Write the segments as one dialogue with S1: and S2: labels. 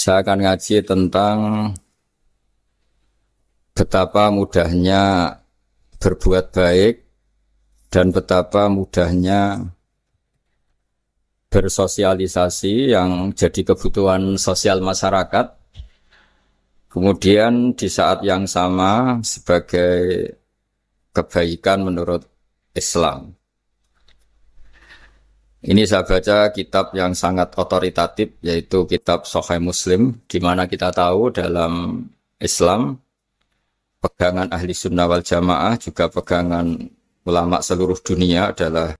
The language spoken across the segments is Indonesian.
S1: Saya akan ngaji tentang betapa mudahnya berbuat baik dan betapa mudahnya bersosialisasi yang jadi kebutuhan sosial masyarakat. Kemudian di saat yang sama sebagai kebaikan menurut Islam. Ini saya baca kitab yang sangat otoritatif, yaitu kitab Sahih Muslim, di mana kita tahu dalam Islam pegangan ahli sunnah wal jamaah, juga pegangan ulama seluruh dunia adalah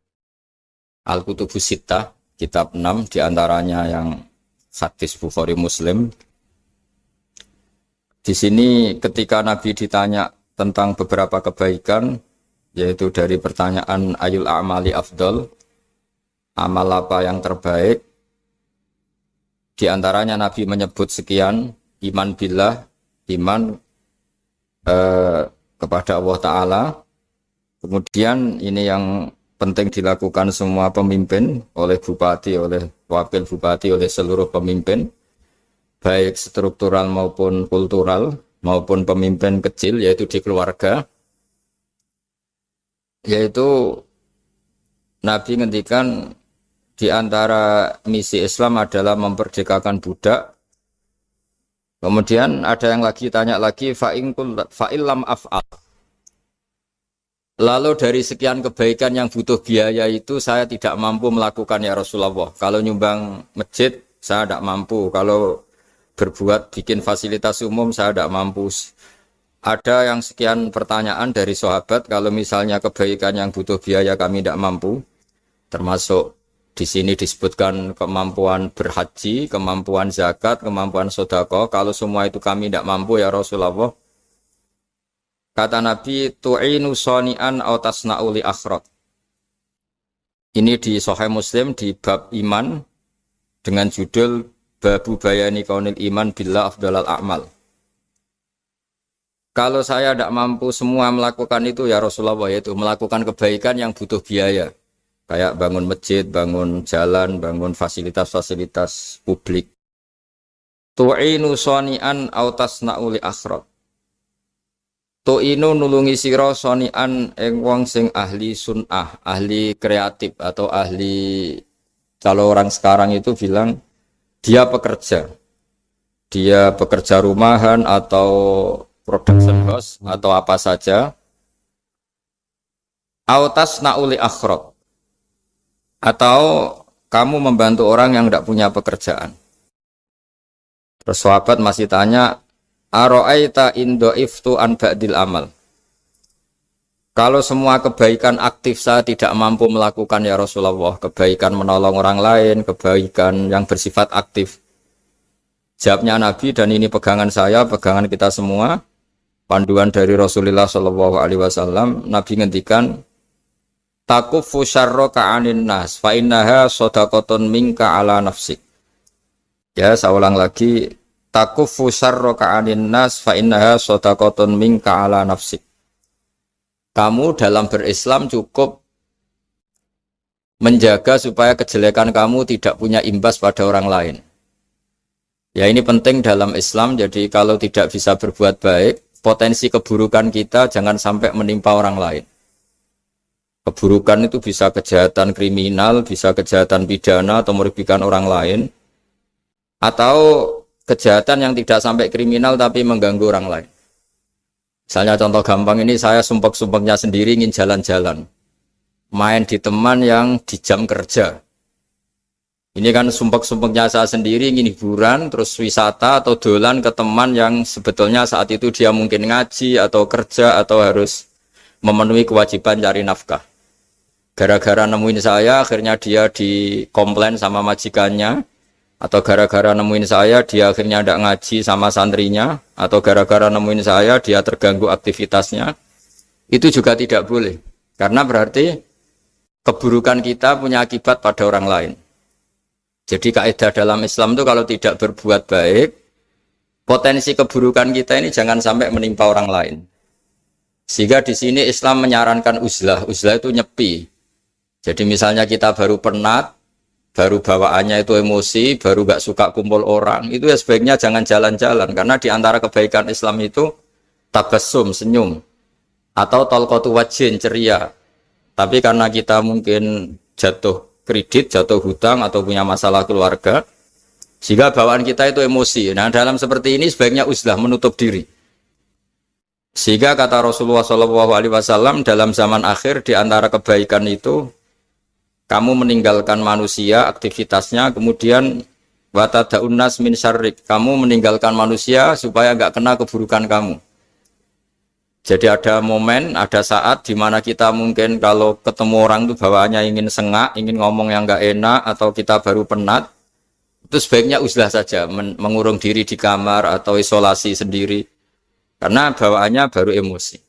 S1: Al-Kutubus Sittah, kitab 6, diantaranya yang hadis Bukhari Muslim. Di sini ketika Nabi ditanya tentang beberapa kebaikan, yaitu dari pertanyaan ayul a'mali afdol, amal apa yang terbaik, diantaranya Nabi menyebut sekian: iman billah, iman kepada Allah Ta'ala. Kemudian ini yang penting dilakukan semua pemimpin, oleh bupati, oleh wakil bupati, oleh seluruh pemimpin, baik struktural maupun kultural, maupun pemimpin kecil, yaitu di keluarga. Yaitu Nabi ngendikan di antara misi Islam adalah memperdekakan budak. Kemudian ada yang lagi tanya lagi, fa'illam af'al. Lalu dari sekian kebaikan yang butuh biaya itu saya tidak mampu melakukan ya Rasulullah. Kalau nyumbang masjid saya tidak mampu. Kalau berbuat bikin fasilitas umum saya tidak mampu. Ada yang sekian pertanyaan dari sahabat, kalau misalnya kebaikan yang butuh biaya kami tidak mampu, termasuk di sini disebutkan kemampuan berhaji, kemampuan zakat, kemampuan sedekah. Kalau semua itu kami tidak mampu ya Rasulullah. Kata Nabi, tu'inu shani'an aw tasna'u li akhrat. Ini di Sahih Muslim di bab iman dengan judul Babu bayani kaunil iman billah afdalal a'mal. Kalau saya tidak mampu semua melakukan itu ya Rasulullah, yaitu melakukan kebaikan yang butuh biaya. Kayak bangun masjid, bangun jalan, bangun fasilitas-fasilitas publik. Tu'inu shani'an aw tasna'u li akhrat. Tu'inu nulungi sira shani'an ing wong sing ahli sun'ah, ahli kreatif, atau ahli, kalau orang sekarang itu bilang dia pekerja. Dia pekerja rumahan atau production house atau apa saja. Aw tasna'u li akhrat. Atau kamu membantu orang yang tidak punya pekerjaan. Terus sahabat masih tanya, aro'aita indo'iftu an ba'dil amal. Kalau semua kebaikan aktif saya tidak mampu melakukan ya Rasulullah, kebaikan menolong orang lain, kebaikan yang bersifat aktif. Jawabnya Nabi, dan ini pegangan saya, pegangan kita semua, panduan dari Rasulullah SAW, Nabi ngendikan, takufu syarroka anin nas fa innaha shadaqatun minka ala nafsik. Ya, saya ulang lagi, takufu syarroka anin nas fa innaha shadaqatun minka ala nafsik. Kamu dalam berislam cukup menjaga supaya kejelekan kamu tidak punya imbas pada orang lain. Ya, ini penting dalam Islam. Jadi kalau tidak bisa berbuat baik, potensi keburukan kita jangan sampai menimpa orang lain. Keburukan itu bisa kejahatan kriminal, bisa kejahatan pidana atau merugikan orang lain, atau kejahatan yang tidak sampai kriminal tapi mengganggu orang lain. Misalnya contoh gampang ini, saya sumpek-sumpeknya sendiri ingin jalan-jalan, main di teman yang di jam kerja. Ini kan sumpek-sumpeknya saya sendiri ingin hiburan, terus wisata atau dolan ke teman yang sebetulnya saat itu dia mungkin ngaji atau kerja atau harus memenuhi kewajiban cari nafkah. Gara-gara nemuin saya, akhirnya dia dikomplain sama majikannya, atau gara-gara nemuin saya, dia akhirnya tidak ngaji sama santrinya, atau gara-gara nemuin saya, dia terganggu aktivitasnya. Itu juga tidak boleh, karena berarti keburukan kita punya akibat pada orang lain. Jadi kaidah dalam Islam itu kalau tidak berbuat baik, potensi keburukan kita ini jangan sampai menimpa orang lain. Sehingga di sini Islam menyarankan uzlah. Uzlah itu nyepi. Jadi misalnya kita baru penat, baru bawaannya itu emosi, baru gak suka kumpul orang, itu ya sebaiknya jangan jalan-jalan. Karena di antara kebaikan Islam itu tabassum, senyum, atau talqatu wajhin, ceria. Tapi karena kita mungkin jatuh kredit, jatuh hutang, atau punya masalah keluarga, sehingga bawaan kita itu emosi. Nah, dalam seperti ini sebaiknya uzlah, menutup diri. Sehingga kata Rasulullah SAW dalam zaman akhir di antara kebaikan itu kamu meninggalkan manusia aktivitasnya, kemudian watadaun nas min syarrik, kamu meninggalkan manusia supaya enggak kena keburukan kamu. Jadi ada momen, ada saat di mana kita mungkin kalau ketemu orang itu bawaannya ingin sengak, ingin ngomong yang enggak enak, atau kita baru penat, itu sebaiknya uzlah saja, mengurung diri di kamar atau isolasi sendiri, karena bawaannya baru emosi.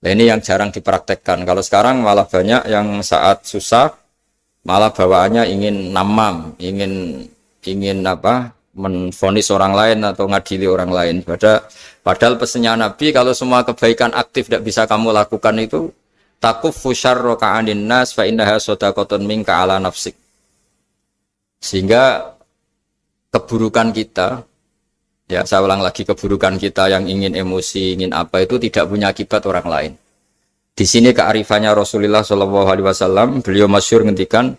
S1: Nah, ini yang jarang dipraktekkan. Kalau sekarang malah banyak yang saat susah malah bawaannya ingin namam, ingin apa, menvonis orang lain atau ngadili orang lain. Padahal pesannya Nabi, kalau semua kebaikan aktif tidak bisa kamu lakukan itu, takuffu syarra ka'anin nas fa innaha shadaqatun minka ala nafsik. Sehingga keburukan kita, ya saya ulang lagi, keburukan kita yang ingin emosi, ingin apa, itu tidak punya akibat orang lain. Di sini kearifannya Rasulullah SAW, beliau masyhur ngendikan,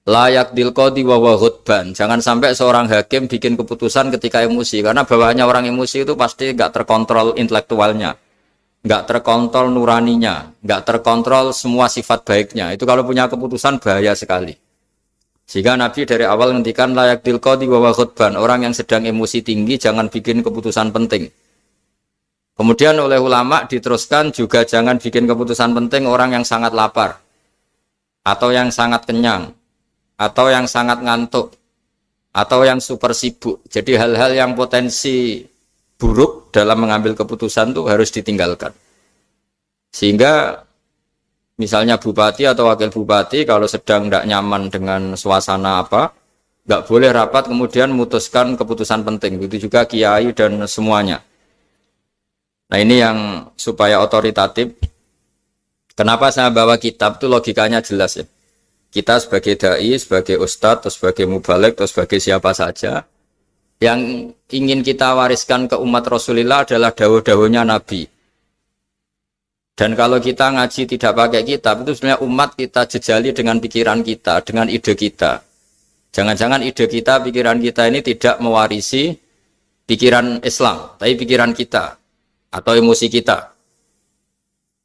S1: layak dilqadi wa ghadban. Jangan sampai seorang hakim bikin keputusan ketika emosi, karena bawaannya orang emosi itu pasti nggak terkontrol intelektualnya, nggak terkontrol nuraninya, nggak terkontrol semua sifat baiknya. Itu kalau punya keputusan bahaya sekali. Sehingga Nabi dari awal ngendikan layak dilqadi wa ghadban. Orang yang sedang emosi tinggi jangan bikin keputusan penting. Kemudian oleh ulama diteruskan juga jangan bikin keputusan penting orang yang sangat lapar, atau yang sangat kenyang, atau yang sangat ngantuk, atau yang super sibuk. Jadi hal-hal yang potensi buruk dalam mengambil keputusan itu harus ditinggalkan. Sehingga misalnya bupati atau wakil bupati kalau sedang tidak nyaman dengan suasana apa, nggak boleh rapat kemudian memutuskan keputusan penting. Begitu juga kiai dan semuanya. Nah, ini yang supaya otoritatif. Kenapa saya bawa kitab itu logikanya jelas ya. Kita sebagai dai, sebagai ustadz, atau sebagai mubalek, atau sebagai siapa saja, yang ingin kita wariskan ke umat Rasulullah adalah dawuh-dawuhnya Nabi. Dan kalau kita ngaji tidak pakai kitab, itu sebenarnya umat kita jejali dengan pikiran kita, dengan ide kita. Jangan-jangan ide kita, pikiran kita ini tidak mewarisi pikiran Islam, tapi pikiran kita atau emosi kita.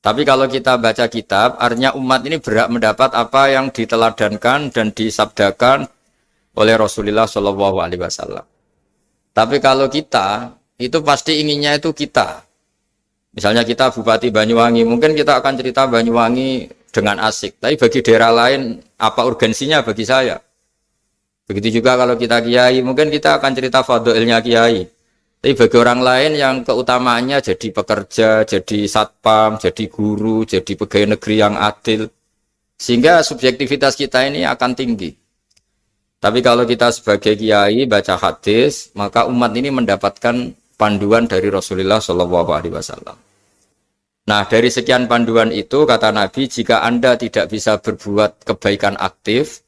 S1: Tapi kalau kita baca kitab, artinya umat ini berhak mendapat apa yang diteladankan dan disabdakan oleh Rasulullah SAW. Tapi kalau kita, itu pasti inginnya itu kita. Misalnya kita Bupati Banyuwangi, mungkin kita akan cerita Banyuwangi dengan asik. Tapi bagi daerah lain, apa urgensinya bagi saya? Begitu juga kalau kita kiai, mungkin kita akan cerita fadhilnya kiai. Tapi bagi orang lain yang keutamaannya jadi pekerja, jadi satpam, jadi guru, jadi pegawai negeri yang adil. Sehingga subjektivitas kita ini akan tinggi. Tapi kalau kita sebagai kiai baca hadis, maka umat ini mendapatkan panduan dari Rasulullah SAW. Nah, dari sekian panduan itu, kata Nabi, jika Anda tidak bisa berbuat kebaikan aktif,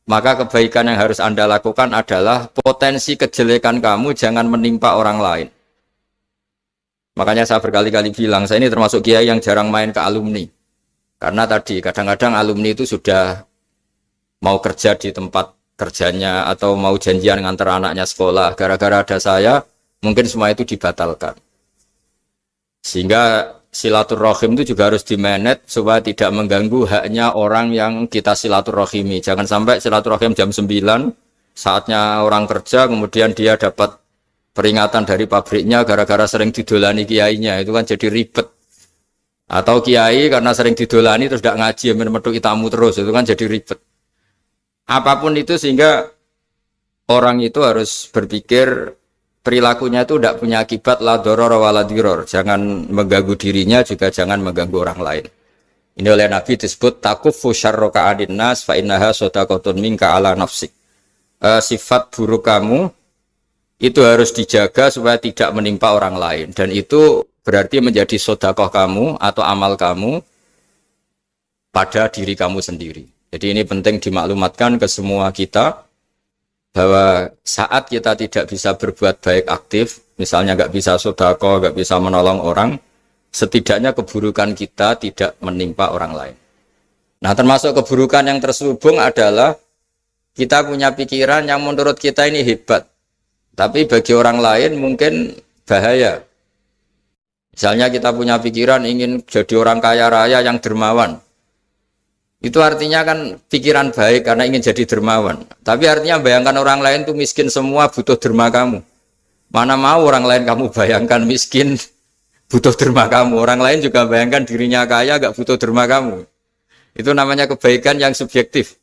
S1: maka kebaikan yang harus Anda lakukan adalah potensi kejelekan kamu jangan menimpa orang lain. Makanya saya berkali-kali bilang, saya ini termasuk kiai yang jarang main ke alumni. Karena tadi, kadang-kadang alumni itu sudah mau kerja di tempat kerjanya, atau mau janjian ngantar anaknya sekolah. Gara-gara ada saya, mungkin semua itu dibatalkan. Sehingga silaturahim itu juga harus dimanage supaya tidak mengganggu haknya orang yang kita silaturahimi. Jangan sampai silaturahim jam 9, saatnya orang kerja, kemudian dia dapat peringatan dari pabriknya gara-gara sering didolani kiainya. Itu kan jadi ribet. Atau kiai karena sering didolani terus tidak ngaji, metu tamu terus, itu kan jadi ribet. Apapun itu, sehingga orang itu harus berpikir perilakunya itu tidak punya akibat la doror wa la diror. Jangan mengganggu dirinya, juga jangan mengganggu orang lain. Ini oleh Nabi disebut takuffu syarra ka'adin nas fa innaha shadaqatun minka ala nafsik. Sifat buruk kamu itu harus dijaga supaya tidak menimpa orang lain, dan itu berarti menjadi sedekah kamu atau amal kamu pada diri kamu sendiri. Jadi ini penting dimaklumatkan ke semua kita bahwa saat kita tidak bisa berbuat baik aktif, misalnya nggak bisa sedekah, nggak bisa menolong orang, setidaknya keburukan kita tidak menimpa orang lain. Nah, termasuk keburukan yang terselubung adalah kita punya pikiran yang menurut kita ini hebat, tapi bagi orang lain mungkin bahaya. Misalnya kita punya pikiran ingin jadi orang kaya raya yang dermawan. Itu artinya kan pikiran baik karena ingin jadi dermawan. Tapi artinya bayangkan orang lain tuh miskin semua butuh derma kamu. Mana mau orang lain kamu bayangkan miskin butuh derma kamu. Orang lain juga bayangkan dirinya kaya gak butuh derma kamu. Itu namanya kebaikan yang subjektif.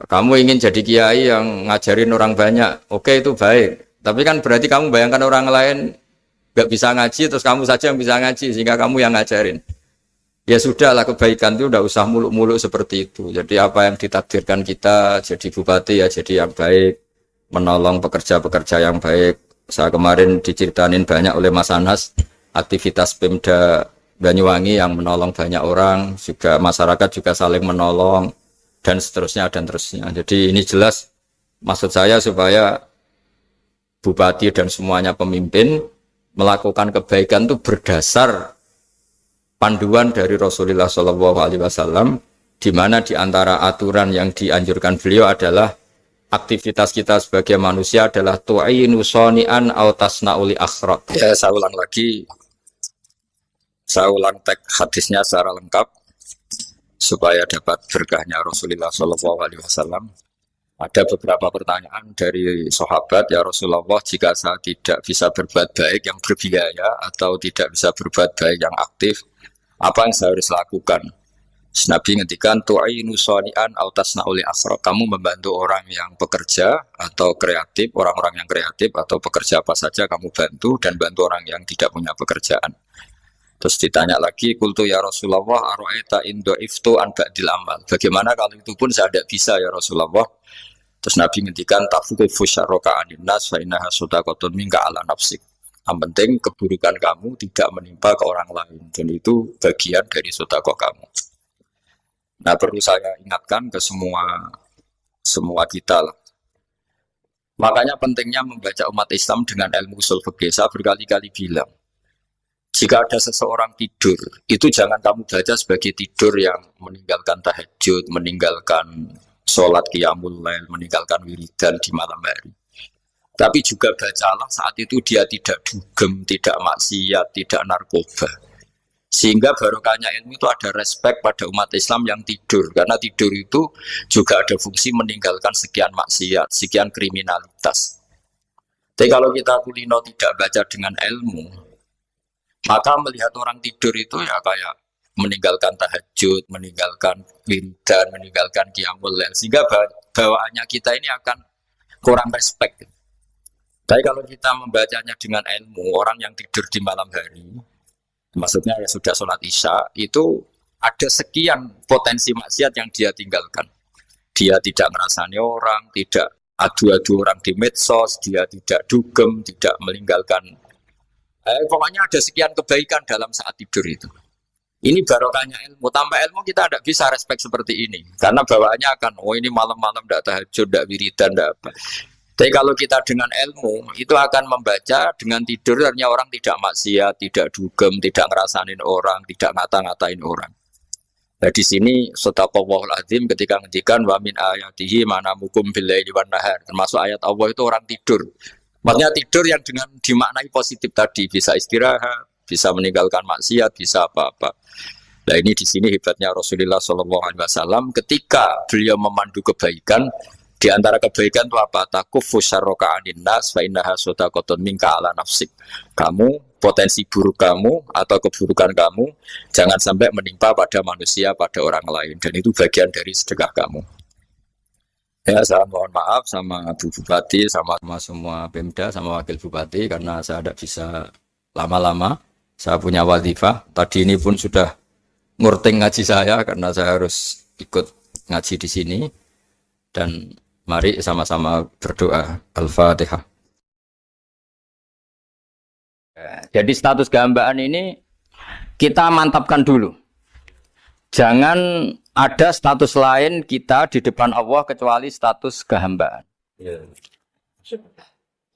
S1: Kamu ingin jadi kiai yang ngajarin orang banyak. Oke, itu baik. Tapi kan berarti kamu bayangkan orang lain gak bisa ngaji terus kamu saja yang bisa ngaji sehingga kamu yang ngajarin. Ya sudahlah, kebaikan itu udah usah muluk-muluk seperti itu. Jadi apa yang ditakdirkan kita jadi bupati ya jadi yang baik, menolong pekerja-pekerja yang baik. Saya kemarin diceritain banyak oleh Mas Anas aktivitas Pemda Banyuwangi yang menolong banyak orang, juga masyarakat juga saling menolong dan seterusnya dan terusnya. Jadi ini jelas maksud saya supaya bupati dan semuanya pemimpin melakukan kebaikan itu berdasar panduan dari Rasulullah SAW, di mana di antara aturan yang dianjurkan beliau adalah aktivitas kita sebagai manusia adalah tu'inu soni'an au tasna'uli akhraq. Ya, saya ulang lagi, saya ulang teks hadisnya secara lengkap supaya dapat berkahnya Rasulullah SAW. Ada beberapa pertanyaan dari sahabat, ya Rasulullah, jika saya tidak bisa berbuat baik yang berbiaya atau tidak bisa berbuat baik yang aktif, apa yang saya harus lakukan? Nabi ngendikan tu'inu shani'an aw tasna'uli asra. Kamu membantu orang yang bekerja atau kreatif, orang-orang yang kreatif atau pekerja apa saja kamu bantu dan bantu orang yang tidak punya pekerjaan. Terus ditanya lagi, qultu ya Rasulullah ara'aita in dha'iftu an ba'dil amal. Bagaimana kalau itu pun saya tidak bisa ya Rasulullah? Terus Nabi ngendikan tafufu syarraka anin nas fa innaha sadaqatun minka ala nafsik. Yang penting keburukan kamu tidak menimpa ke orang lain dan itu bagian dari sedekah kamu. Nah, perlu saya ingatkan ke semua kita lah. Makanya pentingnya membaca umat Islam dengan ilmu usul fikih. Saya berkali-kali bilang, jika ada seseorang tidur, itu jangan kamu baca sebagai tidur yang meninggalkan tahajud, meninggalkan sholat qiyamul lail, meninggalkan wiridan di malam hari. Tapi juga bacalah saat itu dia tidak dugem, tidak maksiat, tidak narkoba. Sehingga barokahnya ilmu itu ada respek pada umat Islam yang tidur. Karena tidur itu juga ada fungsi meninggalkan sekian maksiat, sekian kriminalitas. Tapi kalau kita kulino tidak baca dengan ilmu, maka melihat orang tidur itu ya kayak meninggalkan tahajud, meninggalkan wiridan, meninggalkan qiyamul lail. Sehingga bawaannya kita ini akan kurang respek. Tapi kalau kita membacanya dengan ilmu, orang yang tidur di malam hari, maksudnya ya sudah sholat isya, itu ada sekian potensi maksiat yang dia tinggalkan. Dia tidak ngerasani orang, tidak adu-adu orang di medsos, dia tidak dugem, tidak meninggalkan. Pokoknya ada sekian kebaikan dalam saat tidur itu. Ini barokahnya ilmu. Tanpa ilmu kita tidak bisa respek seperti ini. Karena bawaannya akan, oh ini malam-malam tidak tahajud, tidak wiridan, tidak apa. Tapi kalau kita dengan ilmu, itu akan membaca dengan tidur, artinya orang tidak maksiat, tidak dugem, tidak ngerasain orang, tidak ngata-ngatain orang. Nah di sini sadaqallahul azim ketika ngendikan wa min ayatihi manamukum billaili wan nahar. Termasuk ayat Allah itu orang tidur. Maksudnya tidur yang dengan dimaknai positif tadi, bisa istirahat, bisa meninggalkan maksiat, bisa apa-apa. Nah ini di sini hebatnya Rasulullah SAW ketika beliau memandu kebaikan. Di antara kebaikan itu apa? Takufu syarroka anin nas fa innaha sadaqatun minka ala nafsik. Kamu, potensi buruk kamu atau keburukan kamu jangan sampai menimpa pada manusia, pada orang lain. Dan itu bagian dari sedekah kamu. Ya, saya mohon maaf sama Bu Bupati, sama semua Pemda, sama Wakil Bupati karena saya tidak bisa lama-lama. Saya punya wadifah. Tadi ini pun sudah ngurting ngaji saya karena saya harus ikut ngaji di sini. Dan mari sama-sama berdoa. Al-Fatihah. Jadi status gambaan ini kita mantapkan dulu. Jangan ada status lain kita di depan Allah kecuali status kehambaan.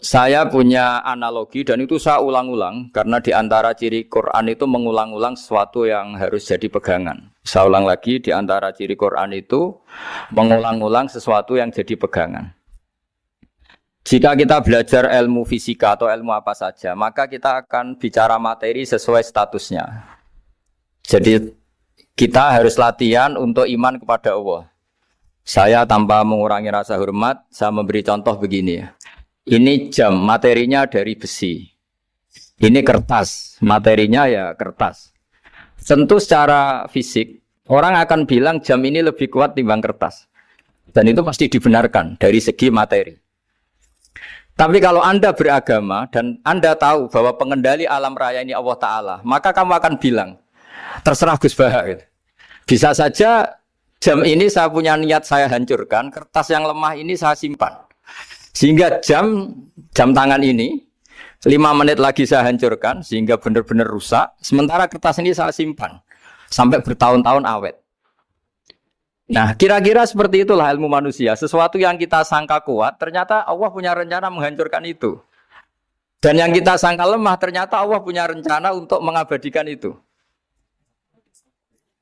S1: Saya punya analogi dan itu saya ulang-ulang karena di antara ciri Quran itu mengulang-ulang sesuatu yang harus jadi pegangan. Saya ulang lagi, di antara ciri Quran itu mengulang-ulang sesuatu yang jadi pegangan. Jika kita belajar ilmu fisika atau ilmu apa saja, maka kita akan bicara materi sesuai statusnya. Jadi kita harus latihan untuk iman kepada Allah. Saya tanpa mengurangi rasa hormat, saya memberi contoh begini ya. Ini jam, materinya dari besi. Ini kertas, materinya ya kertas. Tentu secara fisik, orang akan bilang jam ini lebih kuat timbang kertas. Dan itu pasti dibenarkan dari segi materi. Tapi kalau Anda beragama dan Anda tahu bahwa pengendali alam raya ini Allah Ta'ala, maka kamu akan bilang, terserah Gus Baha. Gitu. Bisa saja jam ini saya punya niat saya hancurkan, kertas yang lemah ini saya simpan. Sehingga jam tangan ini 5 menit lagi saya hancurkan sehingga benar-benar rusak. Sementara kertas ini saya simpan sampai bertahun-tahun awet. Nah, kira-kira seperti itulah ilmu manusia. Sesuatu yang kita sangka kuat, ternyata Allah punya rencana menghancurkan itu. Dan yang kita sangka lemah, ternyata Allah punya rencana untuk mengabadikan itu.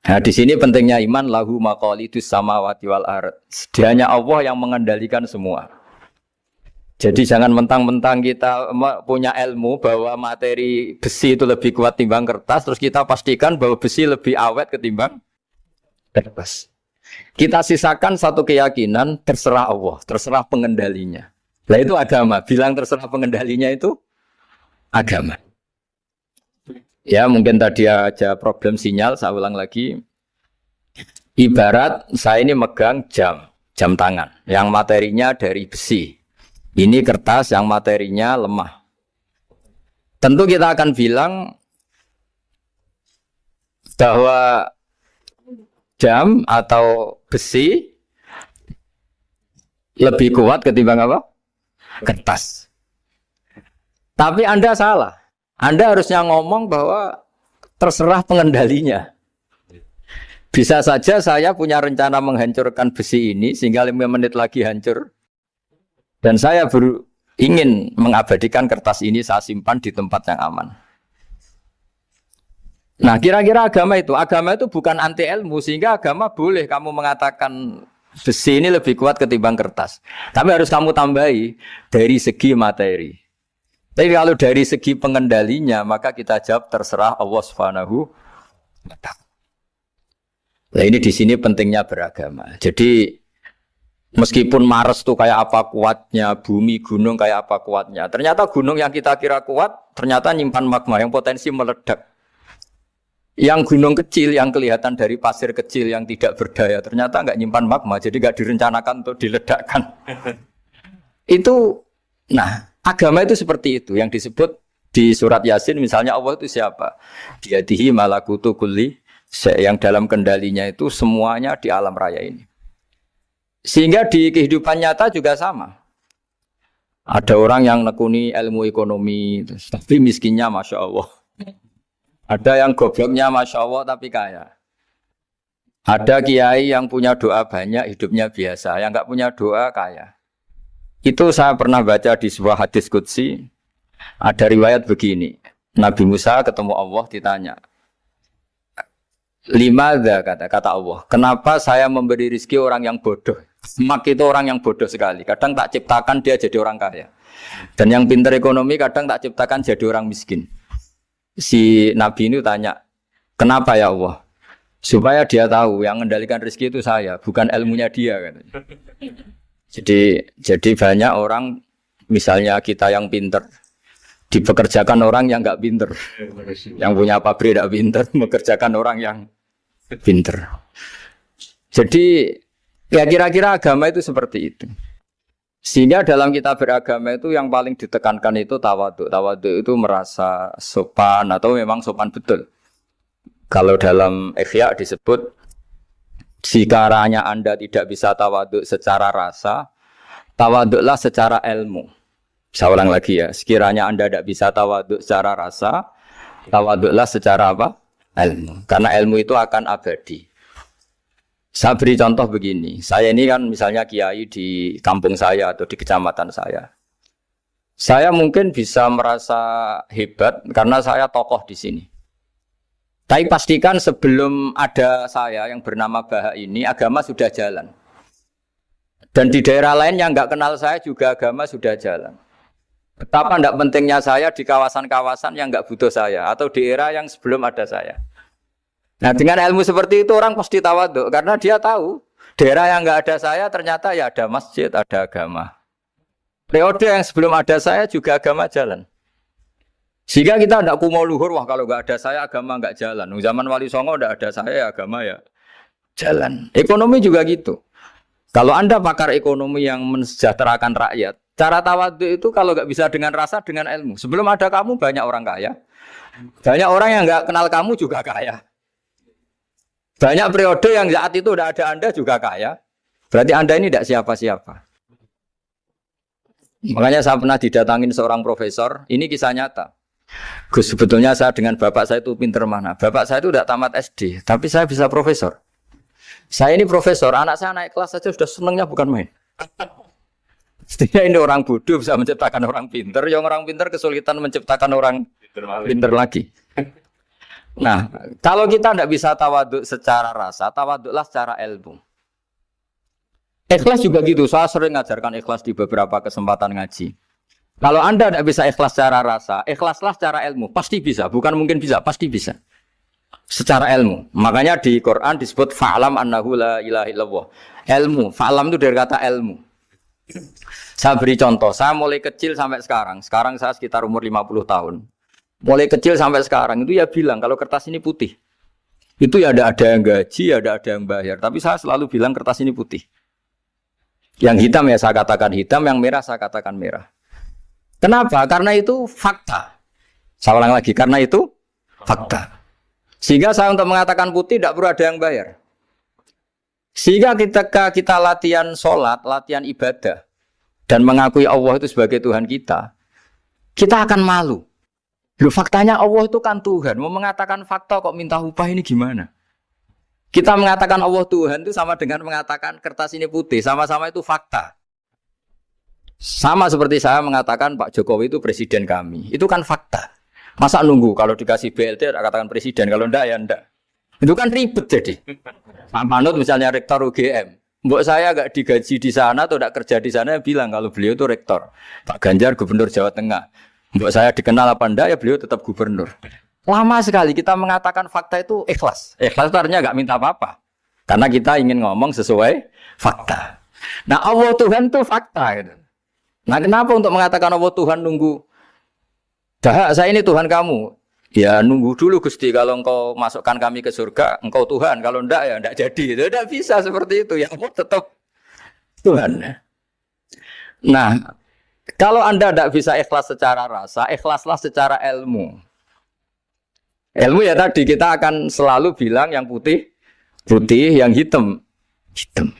S1: Nah, di sini pentingnya iman, lahu maqalidus samawati wal ardh. Hanya Allah yang mengendalikan semua. Jadi jangan mentang-mentang kita punya ilmu bahwa materi besi itu lebih kuat timbang kertas, terus kita pastikan bahwa besi lebih awet ketimbang kertas. Kita sisakan satu keyakinan, terserah Allah, terserah pengendalinya. Nah itu agama, bilang terserah pengendalinya itu agama. Ya mungkin tadi aja problem sinyal, saya ulang lagi. Ibarat saya ini megang jam tangan, yang materinya dari besi. Ini kertas yang materinya lemah. Tentu kita akan bilang bahwa jam atau besi lebih kuat ketimbang apa? Kertas. Tapi Anda salah. Anda harusnya ngomong bahwa terserah pengendalinya. Bisa saja saya punya rencana menghancurkan besi ini sehingga 5 menit lagi hancur. Dan saya ingin mengabadikan kertas ini saya simpan di tempat yang aman. Nah kira-kira agama itu bukan anti ilmu. Sehingga agama boleh kamu mengatakan besi ini lebih kuat ketimbang kertas. Tapi harus kamu tambahi dari segi materi. Tapi kalau dari segi pengendalinya maka kita jawab terserah Allah Subhanahu wa ta'ala. Nah ini di sini pentingnya beragama. Jadi meskipun Mars tuh kayak apa kuatnya, bumi, gunung kayak apa kuatnya. Ternyata gunung yang kita kira kuat, ternyata nyimpan magma yang potensi meledak. Yang gunung kecil, yang kelihatan dari pasir kecil yang tidak berdaya, ternyata nggak nyimpan magma, jadi nggak direncanakan untuk diledakkan. Itu, nah agama itu seperti itu, yang disebut di surat Yasin misalnya Allah itu siapa? Biyadihi malakutu kulli, yang dalam kendalinya itu semuanya di alam raya ini. Sehingga di kehidupan nyata juga sama. Ada orang yang nekuni ilmu ekonomi, tapi miskinnya Masya Allah. Ada yang gobloknya Masya Allah tapi kaya. Ada kiai yang punya doa banyak, hidupnya biasa. Yang nggak punya doa kaya. Itu saya pernah baca di sebuah hadis qudsi. Ada riwayat begini. Nabi Musa ketemu Allah ditanya. Limadza kata Allah. Kenapa saya memberi rezeki orang yang bodoh? Mak itu orang yang bodoh sekali. Kadang tak ciptakan dia jadi orang kaya. Dan yang pintar ekonomi kadang tak ciptakan jadi orang miskin. Si Nabi ini tanya, kenapa ya Allah? Supaya dia tahu yang mengendalikan rezeki itu saya, bukan ilmunya dia. Jadi banyak orang, misalnya kita yang pintar, dipekerjakan orang yang nggak pintar. Yang punya pabrik tidak pintar, mengerjakan orang yang pintar. Jadi ya kira-kira agama itu seperti itu. Sehingga dalam kita beragama itu yang paling ditekankan itu tawadhu. Tawadhu itu merasa sopan atau memang sopan betul. Kalau dalam Ihya disebut sekiranya Anda tidak bisa tawadhu secara rasa, tawadhulah secara ilmu. Saya ulang lagi ya, sekiranya Anda tidak bisa tawadhu secara rasa, tawadhulah secara apa? Ilmu. Karena ilmu itu akan abadi. Saya beri contoh begini. Saya ini kan misalnya kiai di kampung saya atau di kecamatan saya. Saya mungkin bisa merasa hebat karena saya tokoh di sini. Tapi pastikan sebelum ada saya yang bernama Baha ini, agama sudah jalan. Dan di daerah lain yang nggak kenal saya juga agama sudah jalan. Betapa tidak pentingnya saya di kawasan-kawasan yang nggak butuh saya atau di era yang sebelum ada saya. Nah dengan ilmu seperti itu orang pasti tawaduk karena dia tahu daerah yang nggak ada saya ternyata ya ada masjid, ada agama. Periode yang sebelum ada saya juga agama jalan. Sehingga kita tidak kumo luhur, wah kalau nggak ada saya agama nggak jalan. Zaman Wali Songo tidak ada saya agama ya jalan. Ekonomi juga gitu. Kalau Anda pakar ekonomi yang mensejahterakan rakyat, cara tawaduk itu kalau nggak bisa dengan rasa, dengan ilmu. Sebelum ada kamu banyak orang kaya, banyak orang yang nggak kenal kamu juga kaya. Banyak periode yang saat itu udah ada Anda juga kaya. Berarti Anda ini tidak siapa-siapa. Makanya saya pernah didatangin seorang profesor. Ini kisah nyata. Gus, sebetulnya saya dengan bapak saya itu pinter mana. Bapak saya itu tidak tamat SD. Tapi saya bisa profesor. Saya ini profesor. Anak saya naik kelas saja sudah senangnya bukan main. Setidaknya ini orang bodoh bisa menciptakan orang pinter. Yang orang pinter kesulitan menciptakan orang pinter lagi. Nah, kalau kita tidak bisa tawaduk secara rasa, tawaduklah secara ilmu. Ikhlas juga gitu, saya sering ngajarkan ikhlas di beberapa kesempatan ngaji. Kalau Anda tidak bisa ikhlas secara rasa, ikhlaslah secara ilmu, pasti bisa, bukan mungkin bisa, pasti bisa. Secara ilmu, makanya di Quran disebut fa'lam annahu la ilaha illallah. Ilmu, fa'lam itu dari kata ilmu. Saya beri contoh, saya mulai kecil sampai sekarang saya sekitar umur 50 tahun. Mulai kecil sampai sekarang itu ya bilang kalau kertas ini putih. Itu ya ada yang gaji, ada yang bayar. Tapi saya selalu bilang kertas ini putih. Yang hitam ya saya katakan hitam, yang merah saya katakan merah. Kenapa? Karena itu fakta. Saya ulang lagi, karena itu fakta. Sehingga saya untuk mengatakan putih tidak perlu ada yang bayar. Sehingga ketika kita latihan sholat, latihan ibadah, dan mengakui Allah itu sebagai Tuhan kita akan malu. Loh, faktanya Allah itu kan Tuhan. Mau mengatakan fakta kok minta upah ini gimana? Kita mengatakan Allah Tuhan itu sama dengan mengatakan kertas ini putih. Sama-sama itu fakta. Sama seperti saya mengatakan Pak Jokowi itu presiden kami. Itu kan fakta. Masa nunggu kalau dikasih BLT katakan presiden. Kalau enggak ya enggak. Itu kan ribet jadi. Pak Manut misalnya rektor UGM. Mbok saya enggak digaji di sana atau enggak kerja di sana bilang kalau beliau itu rektor. Pak Ganjar gubernur Jawa Tengah. Mbak saya dikenal apa enggak ya beliau tetap gubernur. Lama sekali kita mengatakan fakta itu ikhlas. Ikhlas itu artinya enggak minta apa-apa. Karena kita ingin ngomong sesuai fakta. Nah Allah Tuhan itu fakta. Gitu. Nah kenapa untuk mengatakan Allah Tuhan nunggu? Dah saya ini Tuhan kamu. Ya nunggu dulu Gusti kalau engkau masukkan kami ke surga. Engkau Tuhan. Kalau enggak ya enggak jadi. Itu enggak bisa seperti itu. Ya Allah tetap Tuhan. Nah kalau Anda tidak bisa ikhlas secara rasa, ikhlaslah secara ilmu. Ilmu ya tadi kita akan selalu bilang yang putih, putih, yang hitam, hitam.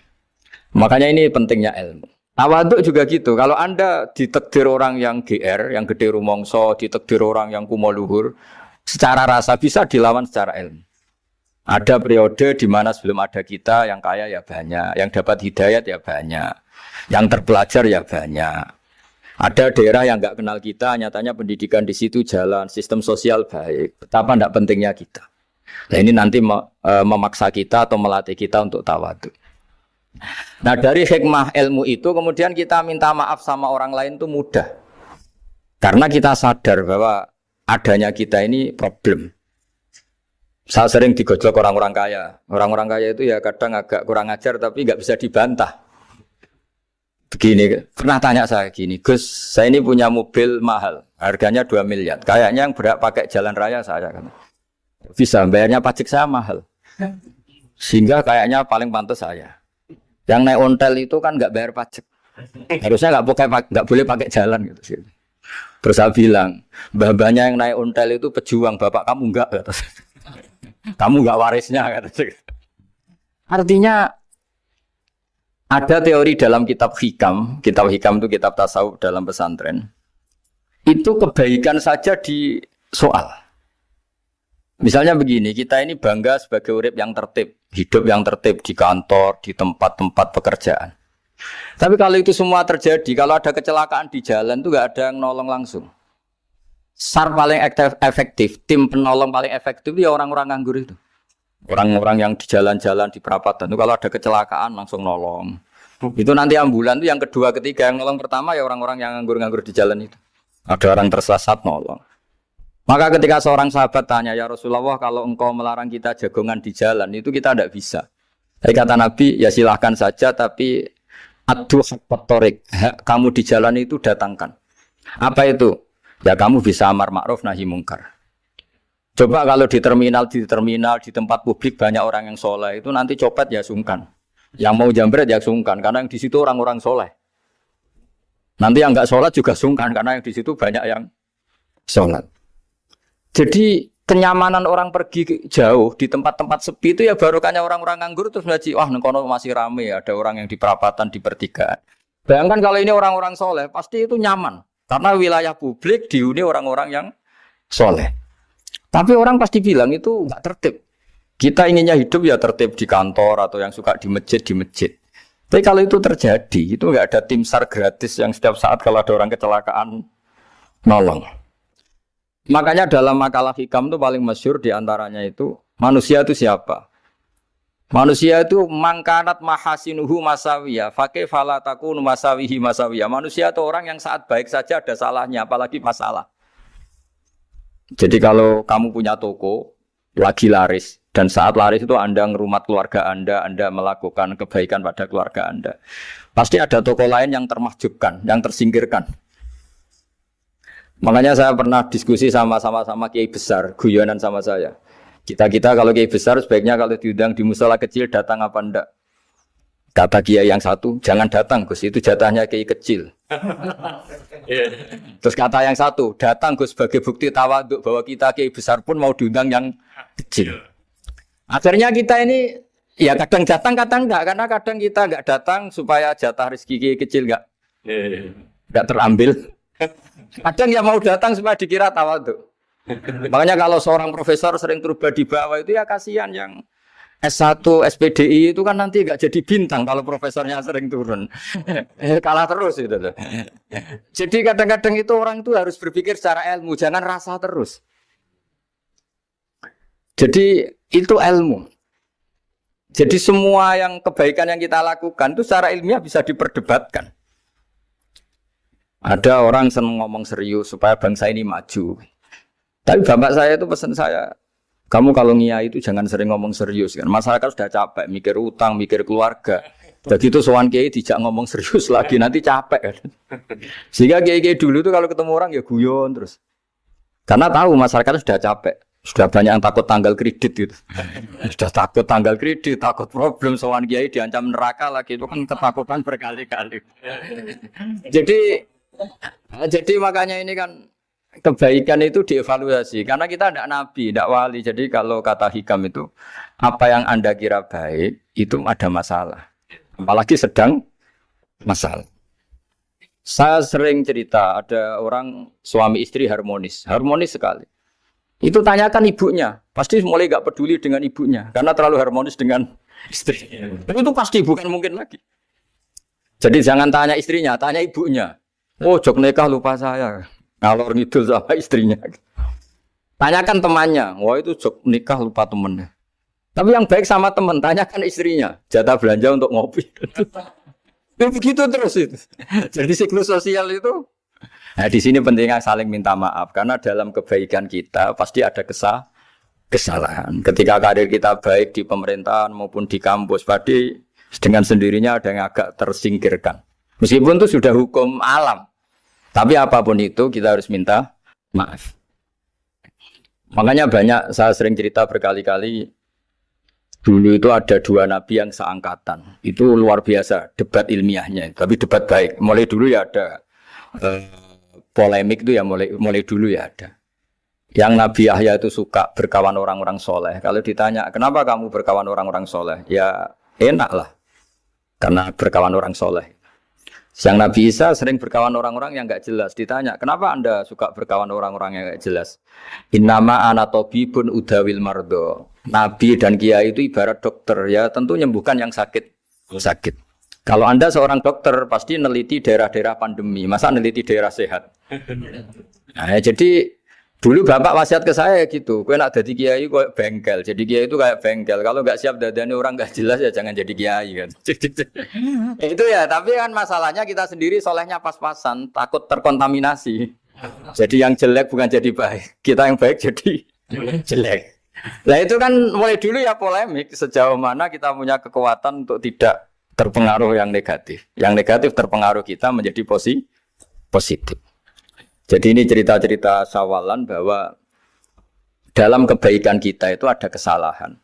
S1: Makanya ini pentingnya ilmu. Tawaduk juga gitu. Kalau Anda ditakdir orang yang GR, yang gede rumongso, ditakdir orang yang kumo luhur, secara rasa bisa dilawan secara ilmu. Ada periode di mana sebelum ada kita yang kaya ya banyak, yang dapat hidayat ya banyak, yang terpelajar ya banyak. Ada daerah yang nggak kenal kita, nyatanya pendidikan di situ jalan, sistem sosial baik. Betapa tidak pentingnya kita. Nah ini nanti memaksa kita atau melatih kita untuk tawaduk. Nah dari hikmah ilmu itu kemudian kita minta maaf sama orang lain itu mudah. Karena kita sadar bahwa adanya kita ini problem. Saya sering digojlok orang-orang kaya. Orang-orang kaya itu ya kadang agak kurang ajar tapi nggak bisa dibantah. Begini, pernah tanya saya gini, Gus, saya ini punya mobil mahal, harganya 2 miliar. Kayaknya yang berhak pakai jalan raya saya kan. Bisa, bayarnya pajak saya mahal. Sehingga kayaknya paling pantas saya. Yang naik ontel itu kan nggak bayar pajak. Harusnya nggak boleh pakai jalan gitu. Terus saya bilang, mbah-mbahnya yang naik ontel itu pejuang, bapak kamu enggak. Kamu enggak warisnya. Artinya, ada teori dalam kitab hikam itu kitab tasawuf dalam pesantren. Itu kebaikan saja di soal. Misalnya begini, kita ini bangga sebagai urip yang tertib, hidup yang tertib di kantor, di tempat-tempat pekerjaan. Tapi kalau itu semua terjadi, kalau ada kecelakaan di jalan itu nggak ada yang nolong langsung. SAR paling efektif, tim penolong paling efektif ya orang-orang nganggur itu. Orang-orang yang di jalan-jalan di perapatan itu kalau ada kecelakaan langsung nolong. Itu nanti ambulan itu yang kedua, ketiga, yang nolong pertama ya orang-orang yang nganggur-nganggur di jalan itu. Ada orang tersesat nolong. Maka ketika seorang sahabat tanya, ya Rasulullah, kalau engkau melarang kita jagongan di jalan, itu kita tidak bisa. Tapi kata Nabi, ya silahkan saja, tapi adu hak torik, kamu di jalan itu datangkan. Apa itu? Ya kamu bisa amar ma'ruf nahi mungkar. Coba kalau di terminal, di tempat publik banyak orang yang soleh, itu nanti copet ya sungkan. Yang mau jambret ya sungkan, karena yang di situ orang-orang soleh. Nanti yang enggak sholat juga sungkan, karena yang di situ banyak yang sholat. Jadi kenyamanan orang pergi jauh di tempat-tempat sepi itu ya barokahnya orang-orang nganggur terus ngaji, wah nengkono masih rame, ada orang yang di perapatan, di pertigaan. Bayangkan kalau ini orang-orang soleh, pasti itu nyaman. Karena wilayah publik dihuni orang-orang yang soleh. Tapi orang pasti bilang itu nggak tertib. Kita inginnya hidup ya tertib di kantor atau yang suka di masjid, di masjid. Tapi kalau itu terjadi, itu nggak ada tim SAR gratis yang setiap saat kalau ada orang kecelakaan nolong. Makanya dalam makalah hikam itu paling masyhur diantaranya itu manusia itu siapa? Manusia itu mangkanat mahasinuhu masawiyah, fakih falatakun masawihi masawiyah. Manusia itu orang yang saat baik saja ada salahnya, apalagi masalah. Jadi kalau kamu punya toko lagi laris dan saat laris itu Anda ngerumat keluarga Anda melakukan kebaikan pada keluarga Anda, pasti ada toko lain yang termahjubkan, yang tersingkirkan. Makanya saya pernah diskusi sama kiai besar, guyonan sama saya. Kita kalau kiai besar sebaiknya kalau diundang di musala kecil datang apa enggak? Kata kiai yang satu, jangan datang Gus, itu jatahnya kiai kecil. Terus kata yang satu, datang Gus sebagai bukti tawaduk bahwa kita kiai besar pun mau diundang yang kecil. Akhirnya kita ini ya kadang datang kadang enggak, karena kadang kita enggak datang supaya jatah rezeki kiai kecil enggak terambil. Kadang ya mau datang supaya dikira tawaduk. Makanya kalau seorang profesor sering terubah di bawah itu ya kasihan yang S1, SPDI itu kan nanti enggak jadi bintang kalau profesornya sering turun. Kalah terus itu. Jadi kadang-kadang itu orang itu harus berpikir secara ilmu, jangan rasa terus. Jadi itu ilmu. Jadi semua yang kebaikan yang kita lakukan itu secara ilmiah bisa diperdebatkan. Ada orang senang ngomong serius supaya bangsa ini maju. Tapi bapak saya itu pesan saya, kamu kalau ngiyai itu jangan sering ngomong serius kan. Masyarakat sudah capek mikir utang, mikir keluarga. Jadi itu sowan kiai dijak ngomong serius lagi nanti capek kan. Sehingga kiai dulu itu kalau ketemu orang ya guyon terus. Karena tahu masyarakat sudah capek. Sudah banyak yang takut tanggal kredit gitu. Sudah takut tanggal kredit, takut problem sowan kiai diancam neraka lagi itu kan ketakutan berkali-kali. Jadi makanya ini kan kebaikan itu dievaluasi karena kita tidak nabi, tidak wali. Jadi kalau kata hikam itu apa yang Anda kira baik itu ada masalah. Apalagi sedang masalah. Saya sering cerita ada orang suami istri harmonis sekali. Itu tanyakan ibunya, pasti mulai gak peduli dengan ibunya karena terlalu harmonis dengan istri. Itu pasti bukan mungkin lagi. Jadi jangan tanya istrinya, tanya ibunya. Oh, jok nikah lupa saya. Ngalor ngidul sama istrinya. Tanyakan temannya. Wah, itu jok nikah lupa temennya. Tapi yang baik sama teman, tanyakan istrinya. Jatah belanja untuk ngopi. Begitu terus itu. Jadi siklus sosial itu. Nah, di sini pentingnya saling minta maaf karena dalam kebaikan kita pasti ada kesalahan. Ketika karir kita baik di pemerintahan maupun di kampus, pasti dengan sendirinya ada yang agak tersingkirkan. Meskipun itu sudah hukum alam. Tapi apapun itu kita harus minta maaf. Makanya banyak saya sering cerita berkali-kali. Dulu itu ada dua nabi yang seangkatan. Itu luar biasa debat ilmiahnya. Tapi debat baik. Mulai dulu ya ada polemik itu ya mulai dulu ya ada. Yang Nabi Yahya itu suka berkawan orang-orang soleh. Kalau ditanya kenapa kamu berkawan orang-orang soleh? Ya enak lah. Karena berkawan orang soleh. Yang Nabi Isa sering berkawan orang-orang yang nggak jelas. Ditanya, kenapa anda suka berkawan orang-orang yang nggak jelas? Innama ana tabibun udawil mardo. Nabi dan kiai itu ibarat dokter, ya tentu menyembuhkan yang sakit. Kalau anda seorang dokter pasti neliti daerah-daerah pandemi, masa neliti daerah sehat? Nah, jadi dulu bapak wasiat ke saya gitu, kau nak jadi kiai kau bengkel, jadi kiai itu kayak bengkel. Kalau nggak siap dadani orang nggak jelas ya jangan jadi kiai kan. Itu ya, tapi kan masalahnya kita sendiri solehnya pas-pasan, takut terkontaminasi. Jadi yang jelek bukan jadi baik, kita yang baik jadi jelek. Nah itu kan mulai dulu ya polemik sejauh mana kita punya kekuatan untuk tidak terpengaruh yang negatif. Yang negatif terpengaruh kita menjadi positif. Jadi ini cerita-cerita sawalan bahwa dalam kebaikan kita itu ada kesalahan.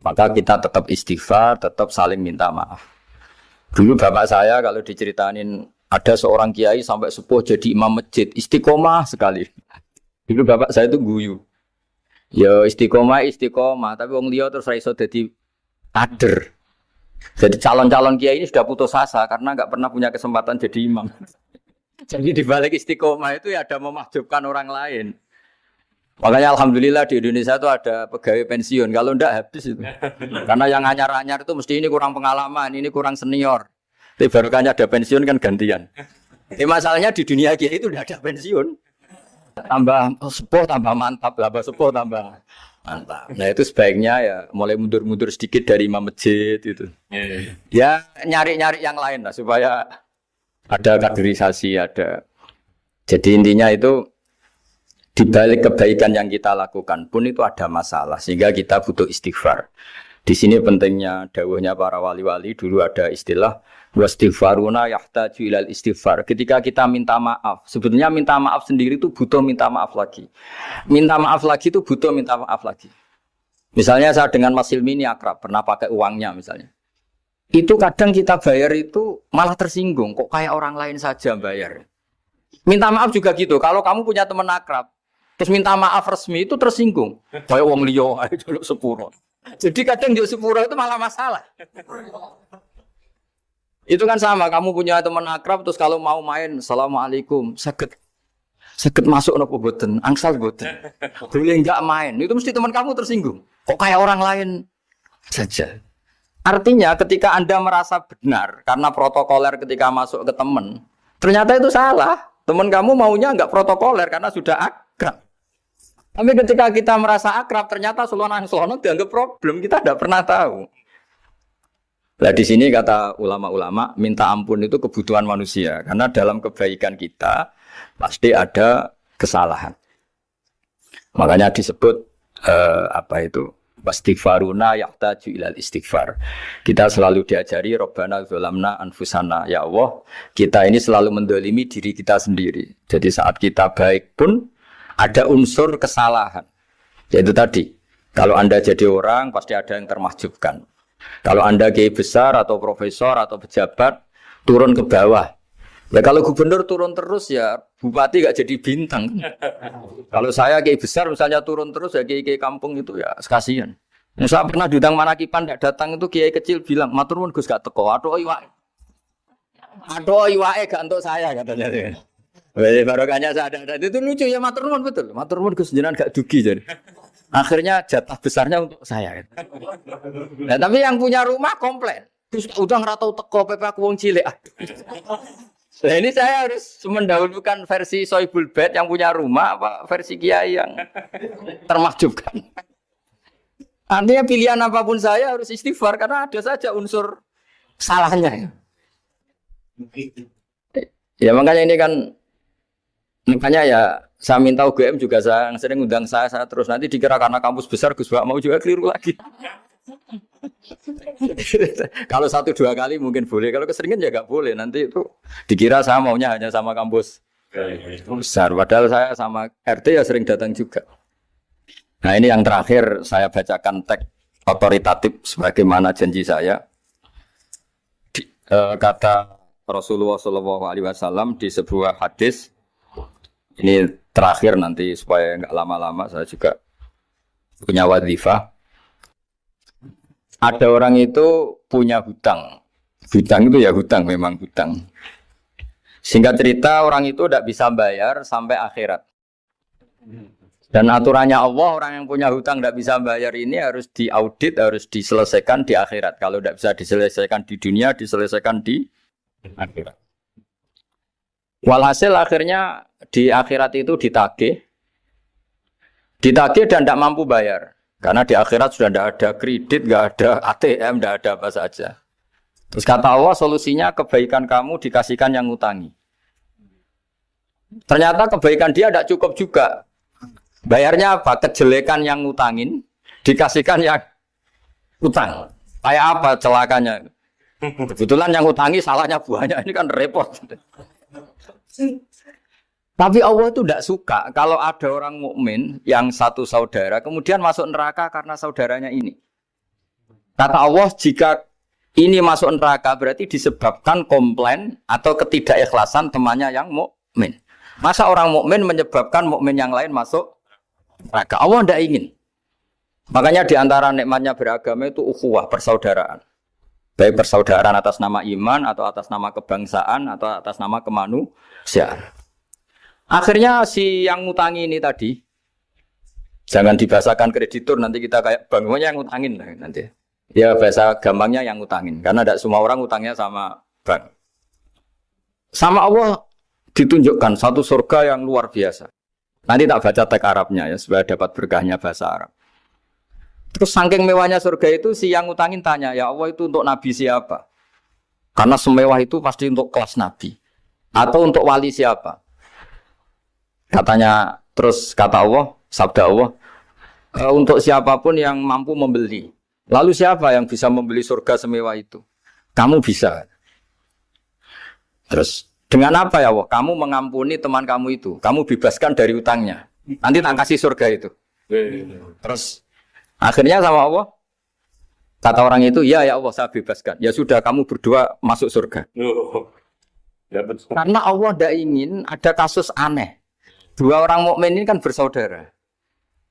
S1: Maka kita tetap istighfar, tetap saling minta maaf. Dulu bapak saya kalau diceritain ada seorang kiai sampai sepuh jadi imam masjid, istiqomah sekali. Dulu bapak saya itu guyu. Ya istiqomah, tapi wong liya terus ra iso dadi kader. Jadi calon-calon kiai ini sudah putus asa karena nggak pernah punya kesempatan jadi imam. Jadi di balik istiqomah itu ya ada memahjubkan orang lain. Makanya alhamdulillah di Indonesia itu ada pegawai pensiun. Kalau enggak habis itu. Karena yang anyar-anyar itu mesti ini kurang pengalaman, ini kurang senior. Tapi barokahnya ada pensiun kan gantian. Masalahnya di dunia kiai itu udah ada pensiun. Tambah sepuh tambah mantap, tambah sepuh tambah mantap. Nah itu sebaiknya ya mulai mundur-mundur sedikit dari imam masjid itu. Ya nyari-nyari yang lain lah supaya ada kaderisasi, ada. Jadi intinya itu di balik kebaikan yang kita lakukan pun itu ada masalah sehingga kita butuh istighfar. Di sini pentingnya dawuhnya para wali-wali dulu ada istilah wastighfaruna yahtaju ilal istighfar. Ketika kita minta maaf, sebetulnya minta maaf sendiri itu butuh minta maaf lagi. Minta maaf lagi itu butuh minta maaf lagi. Misalnya saya dengan Mas Hilmi ini akrab, pernah pakai uangnya misalnya. Itu kadang kita bayar itu malah tersinggung, kok kayak orang lain saja bayar. Minta maaf juga gitu, kalau kamu punya teman akrab, terus minta maaf resmi itu tersinggung. Kayak wong liya ae jaluk sepuro. Jadi kadang jaluk sepuro itu malah masalah. Itu kan sama, kamu punya teman akrab terus kalau mau main, assalamualaikum, sakit masuk nopo boten, angsal boten. Boleh enggak main, itu mesti teman kamu tersinggung. Kok kayak orang lain saja. Artinya ketika Anda merasa benar karena protokoler ketika masuk ke teman, ternyata itu salah. Teman kamu maunya enggak protokoler karena sudah akrab. Tapi ketika kita merasa akrab, ternyata selonang-selonang dianggap problem, kita tidak pernah tahu. Nah di sini kata ulama-ulama, minta ampun itu kebutuhan manusia. Karena dalam kebaikan kita, pasti ada kesalahan. Makanya disebut, wastighfaruna yahtaju ilal istighfar. Kita selalu diajari, Rabbana dzolamna anfusana. Ya Allah, kita ini selalu mendolimi diri kita sendiri. Jadi saat kita baik pun, ada unsur kesalahan. Yaitu tadi, kalau Anda jadi orang pasti ada yang termahjubkan. Kalau Anda kiai besar atau profesor atau pejabat turun ke bawah. Ya kalau gubernur turun terus ya bupati gak jadi bintang. Kalau saya kiai besar misalnya turun terus ya kiai kampung itu ya kasihan. Saya pernah diundang Manakipan tidak datang itu kiai kecil bilang matur nuwun Gus gak teko. Aduh iwake gak untuk saya katanya. Barokahnya saya ada. Itu lucu ya matur nuwun betul. Matur nuwun Gus jenengan gak dugi jadi. Akhirnya jatah besarnya untuk saya. Nah, tapi yang punya rumah komplain. Gus udah ngeratau teko PP aku wong cilik. Nah, ini saya harus mendahulukan versi Soibul Bait yang punya rumah apa versi kiai yang termahjubkan. Artinya pilihan apapun saya harus istighfar karena ada saja unsur salahnya. Ya makanya ini kan makanya ya saya minta UGM juga saya sering undang saya terus nanti dikira karena kampus besar Gus Bak mau juga keliru lagi. Kalau 1-2 kali mungkin boleh, kalau keseringan ya nggak boleh. Nanti itu dikira saya maunya hanya sama kampus besar, padahal saya sama RT ya sering datang juga. Nah ini yang terakhir saya bacakan teks otoritatif sebagaimana janji saya. Kata Rasulullah SAW di sebuah hadis. Ini terakhir nanti supaya nggak lama-lama saya juga punya wadhifah. Ada orang itu punya hutang. Hutang itu ya hutang, memang hutang. Singkat cerita orang itu tidak bisa bayar sampai akhirat. Dan aturannya Allah, orang yang punya hutang tidak bisa bayar ini harus diaudit, harus diselesaikan di akhirat. Kalau tidak bisa diselesaikan di dunia, diselesaikan di akhirat. Walhasil akhirnya di akhirat itu ditagih dan tidak mampu bayar. Karena di akhirat sudah tidak ada kredit, tidak ada ATM, tidak ada apa saja. Terus kata Allah, solusinya kebaikan kamu dikasihkan yang ngutangi. Ternyata kebaikan dia tidak cukup juga. Bayarnya apa? Kejelekan yang ngutangin dikasihkan yang utang. Kayak apa celakanya? Kebetulan yang ngutangi salahnya banyak, ini kan repot. Tapi Allah itu tidak suka kalau ada orang mukmin yang satu saudara kemudian masuk neraka karena saudaranya ini. Kata Allah, jika ini masuk neraka berarti disebabkan komplain atau ketidakikhlasan temannya yang mukmin. Masa orang mukmin menyebabkan mukmin yang lain masuk neraka? Allah tidak ingin. Makanya diantara nikmatnya beragama itu ukhuwah, persaudaraan. Baik persaudaraan atas nama iman atau atas nama kebangsaan atau atas nama kemanusiaan. Akhirnya si yang ngutangi ini tadi, jangan dibahasakan kreditur, nanti kita kayak bank, yang ngutangin nanti. Ya bahasa gampangnya yang ngutangin, karena tidak semua orang ngutangnya sama bank. Sama Allah ditunjukkan satu surga yang luar biasa. Nanti tak baca teks Arabnya ya, supaya dapat berkahnya bahasa Arab. Terus saking mewahnya surga itu, si yang ngutangin tanya, ya Allah itu untuk Nabi siapa? Karena semewah itu pasti untuk kelas Nabi. Atau untuk wali siapa? Katanya, terus kata Allah, sabda Allah, untuk siapapun yang mampu membeli. Lalu siapa yang bisa membeli surga semewah itu? Kamu bisa. Terus, dengan apa ya Allah? Kamu mengampuni teman kamu itu. Kamu bebaskan dari utangnya. Nanti tak kasih surga itu. Terus, akhirnya sama Allah, kata orang itu, ya Allah saya bebaskan. Ya sudah, kamu berdua masuk surga. Karena Allah tidak ingin ada kasus aneh. Dua orang mukmin ini kan bersaudara.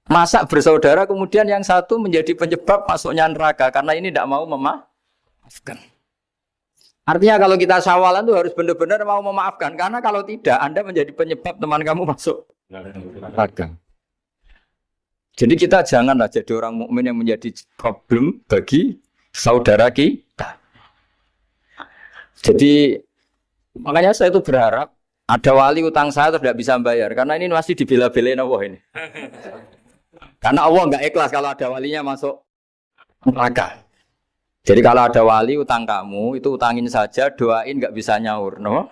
S1: Masa bersaudara kemudian yang satu menjadi penyebab masuknya neraka. Karena ini tidak mau memaafkan. Artinya kalau kita syawalan itu harus benar-benar mau memaafkan. Karena kalau tidak, Anda menjadi penyebab teman kamu masuk neraka. Jadi kita janganlah jadi orang mukmin yang menjadi problem bagi saudara kita. Jadi makanya saya itu berharap ada wali utang saya tidak bisa bayar karena ini masih dibela-belain Allah ini. Karena Allah nggak ikhlas kalau ada walinya masuk neraka. Jadi kalau ada wali utang kamu itu utangin saja, doain nggak bisa nyaur, no?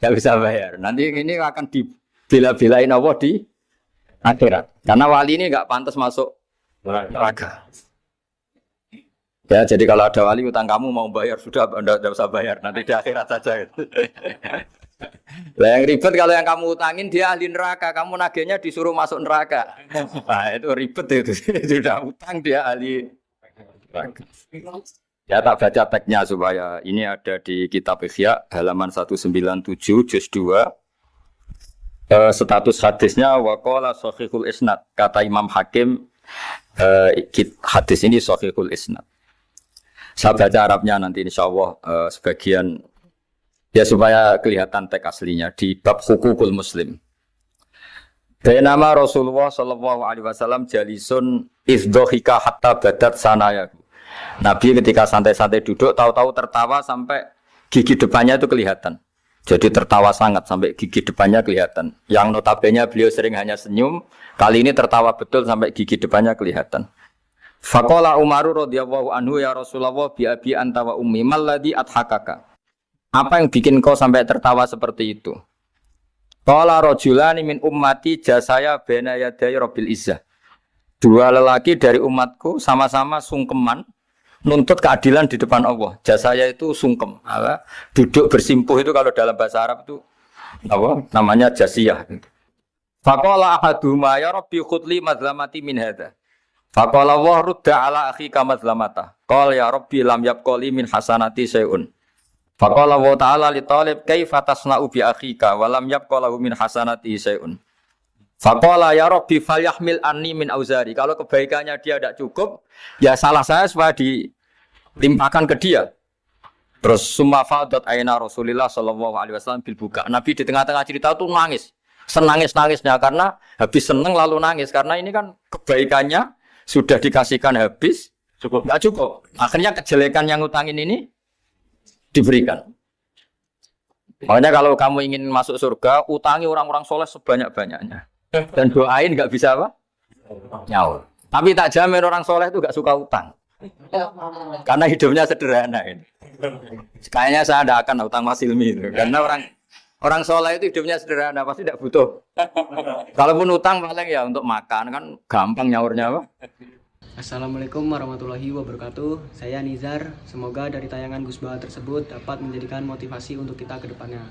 S1: Nggak bisa bayar. Nanti ini akan dibela-belain Allah di akhirat. Karena wali ini nggak pantas masuk neraka. Ya, jadi kalau ada wali utang kamu mau bayar sudah, Anda tidak usah bayar. Nanti di akhirat saja. Lah yang ribet kalau yang kamu utangin dia ahli neraka, kamu nagihnya disuruh masuk neraka. Nah, itu ribet itu. Sudah utang dia ahli neraka. Ya tak baca teksnya supaya ini ada di kitab Ihya halaman 197 juz 2. Status hadisnya waqala shahihul isnad, kata Imam Hakim hadis ini shahihul isnad. Saya baca Arabnya nanti insyaallah sebagian ya supaya kelihatan teks aslinya di bab hukukul muslim. Nama Rasulullah sallallahu alaihi wasallam jalisun izdhika hatta badat sanayahu. Nabi ketika santai-santai duduk tahu-tahu tertawa sampai gigi depannya itu kelihatan. Jadi tertawa sangat sampai gigi depannya kelihatan. Yang notabene beliau sering hanya senyum, kali ini tertawa betul sampai gigi depannya kelihatan. Faqala Umaru radhiyallahu anhu ya Rasulullah bi abi anta wa ummi mal ladzi adhakaka. Apa yang bikin kau sampai tertawa seperti itu? Qala rajulani min ummati jasaya baina yaday rabbil izzah. Dua lelaki dari umatku sama-sama sungkeman nuntut keadilan di depan Allah. Jasaya itu sungkem, apa? Duduk bersimpuh itu kalau dalam bahasa Arab itu apa? Namanya jasiyah. Faqala ahaduhuma ya rabbi khudli mazlamati min hadza. Faqala wa rudda ala akhika mazlamata. Qala ya rabbi lam yabqali min hasanati syai'un. Faqala wa ta'ala li talib kaifa tasna'u bi akhika wa lam yabqalahu min hasanati syai'un. Faqala ya rabbi falyahmil anni min auzari. Kalau kebaikannya dia tidak cukup, ya salah saya supaya dilimpahkan ke dia. Terus summa fadat aina Rasulillah sallallahu alaihi wasallam bil buka. Nabi di tengah-tengah cerita tuh nangis. Senangis-nangisnya karena habis seneng lalu nangis karena ini kan kebaikannya sudah dikasihkan habis nggak cukup. Akhirnya kejelekan yang utangin ini diberikan. Makanya kalau kamu ingin masuk surga, utangi orang-orang soleh sebanyak-banyaknya. Dan doain nggak bisa apa? Nyaur. Tapi tak jamin orang soleh itu nggak suka utang. Karena hidupnya sederhana ini. Kayaknya saya tidak akan utang Mas Ilmi itu. Karena orang soleh itu hidupnya sederhana, pasti tidak butuh. Kalaupun utang paling ya untuk makan, kan gampang nyaurnya apa?
S2: Assalamualaikum warahmatullahi wabarakatuh. Saya Nizar. Semoga dari tayangan Gus Baha tersebut dapat menjadikan motivasi untuk kita ke depannya.